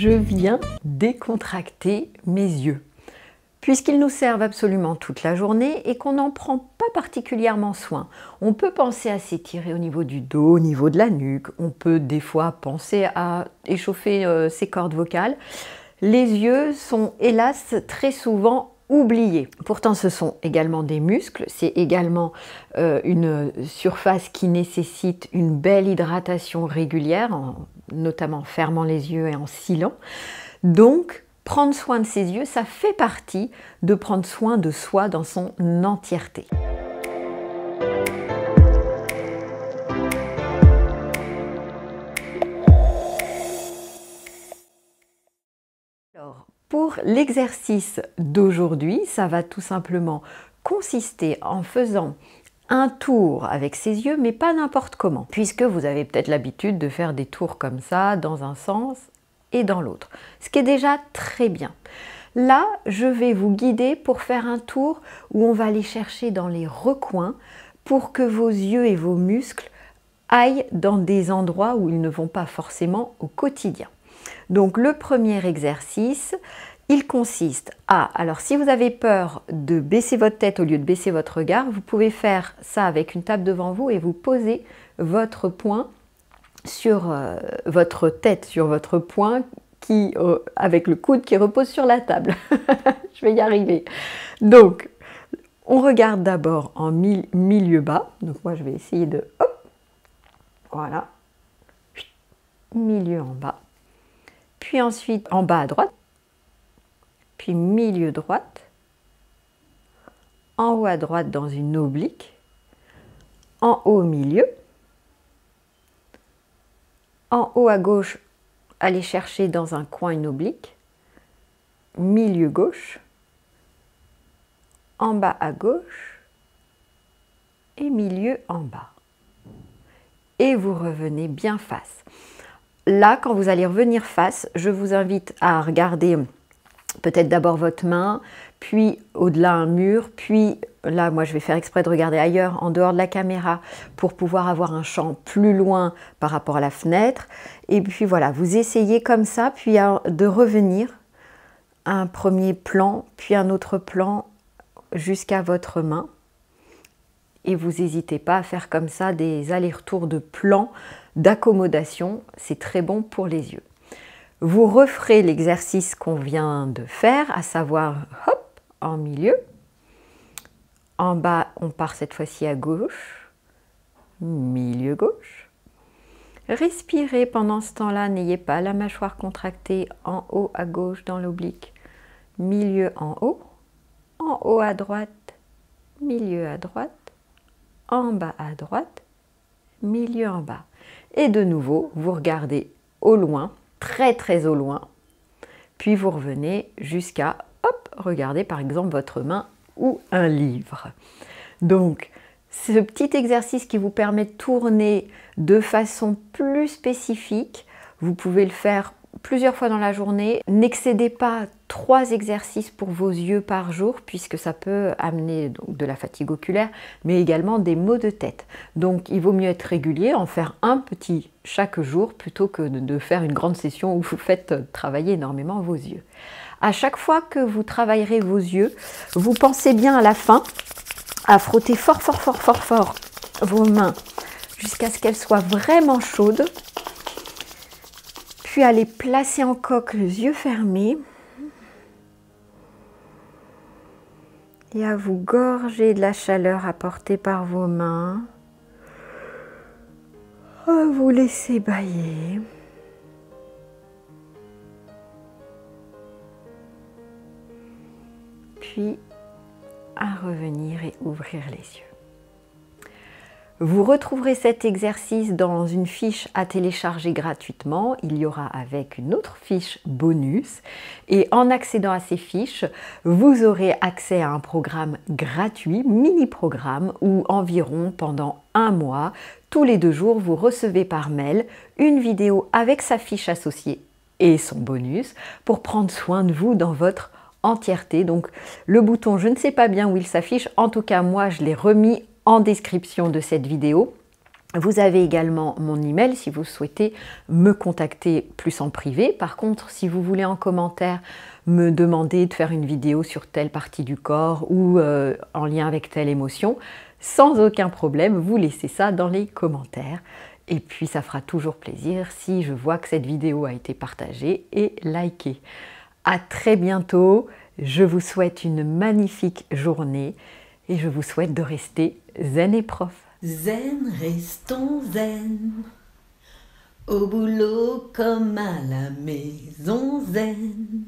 je viens décontracter mes yeux. Puisqu'ils nous servent absolument toute la journée et qu'on n'en prend pas particulièrement soin. On peut penser à s'étirer au niveau du dos, au niveau de la nuque, on peut des fois penser à échauffer ses cordes vocales. Les yeux sont hélas très souvent oubliés. Pourtant ce sont également des muscles, c'est également une surface qui nécessite une belle hydratation régulière, notamment en fermant les yeux et en cils. Donc, prendre soin de ses yeux, ça fait partie de prendre soin de soi dans son entièreté. Alors, pour l'exercice d'aujourd'hui, ça va tout simplement consister en faisant un tour avec ses yeux, mais pas n'importe comment, puisque vous avez peut-être l'habitude de faire des tours comme ça, dans un sens et dans l'autre, ce qui est déjà très bien. Là, je vais vous guider pour faire un tour où on va aller chercher dans les recoins pour que vos yeux et vos muscles aillent dans des endroits où ils ne vont pas forcément au quotidien. Donc le premier exercice, il consiste à, alors si vous avez peur de baisser votre tête au lieu de baisser votre regard, vous pouvez faire ça avec une table devant vous et vous posez votre poing sur votre tête, sur votre poing, avec le coude qui repose sur la table. Je vais y arriver. Donc, on regarde d'abord en milieu bas. Donc moi, je vais essayer de... Hop, voilà. Milieu en bas. Puis ensuite, en bas à droite. Puis milieu droite. En haut à droite dans une oblique. En haut au milieu. En haut à gauche, allez chercher dans un coin une oblique, milieu gauche, en bas à gauche et milieu en bas. Et vous revenez bien face. Là, quand vous allez revenir face, je vous invite à regarder peut-être d'abord votre main, puis au-delà un mur, puis là, moi, je vais faire exprès de regarder ailleurs, en dehors de la caméra, pour pouvoir avoir un champ plus loin par rapport à la fenêtre. Et puis voilà, vous essayez comme ça, puis de revenir à un premier plan, puis un autre plan jusqu'à votre main. Et vous n'hésitez pas à faire comme ça des allers-retours de plans d'accommodation. C'est très bon pour les yeux. Vous referez l'exercice qu'on vient de faire, à savoir, hop, en milieu. En bas, on part cette fois-ci à gauche, milieu gauche. Respirez pendant ce temps-là, n'ayez pas la mâchoire contractée, en haut à gauche dans l'oblique, milieu en haut à droite, milieu à droite, en bas à droite, milieu en bas. Et de nouveau, vous regardez au loin, très très au loin, puis vous revenez jusqu'à, hop, regardez par exemple votre main ou un livre. Donc, ce petit exercice qui vous permet de tourner de façon plus spécifique, vous pouvez le faire plusieurs fois dans la journée. N'excédez pas 3 exercices pour vos yeux par jour, puisque ça peut amener donc de la fatigue oculaire, mais également des maux de tête. Donc, il vaut mieux être régulier, en faire un petit chaque jour, plutôt que de faire une grande session où vous faites travailler énormément vos yeux. À chaque fois que vous travaillerez vos yeux, vous pensez bien à la fin à frotter fort, fort, fort, fort, fort vos mains jusqu'à ce qu'elles soient vraiment chaudes. Puis à les placer en coque, les yeux fermés. Et à vous gorger de la chaleur apportée par vos mains. À vous laisser bâiller. Puis à revenir et ouvrir les yeux. Vous retrouverez cet exercice dans une fiche à télécharger gratuitement. Il y aura avec une autre fiche bonus. Et en accédant à ces fiches, vous aurez accès à un programme gratuit, mini-programme, où environ pendant un mois, tous les 2 jours, vous recevez par mail une vidéo avec sa fiche associée et son bonus pour prendre soin de vous dans votre entièreté. Donc le bouton, je ne sais pas bien où il s'affiche, en tout cas moi je l'ai remis en description de cette vidéo. Vous avez également mon email si vous souhaitez me contacter plus en privé. Par contre, si vous voulez en commentaire me demander de faire une vidéo sur telle partie du corps ou en lien avec telle émotion, sans aucun problème, vous laissez ça dans les commentaires. Et puis ça fera toujours plaisir si je vois que cette vidéo a été partagée et likée. À très bientôt, je vous souhaite une magnifique journée et je vous souhaite de rester zen et prof. Zen, restons zen, au boulot comme à la maison zen.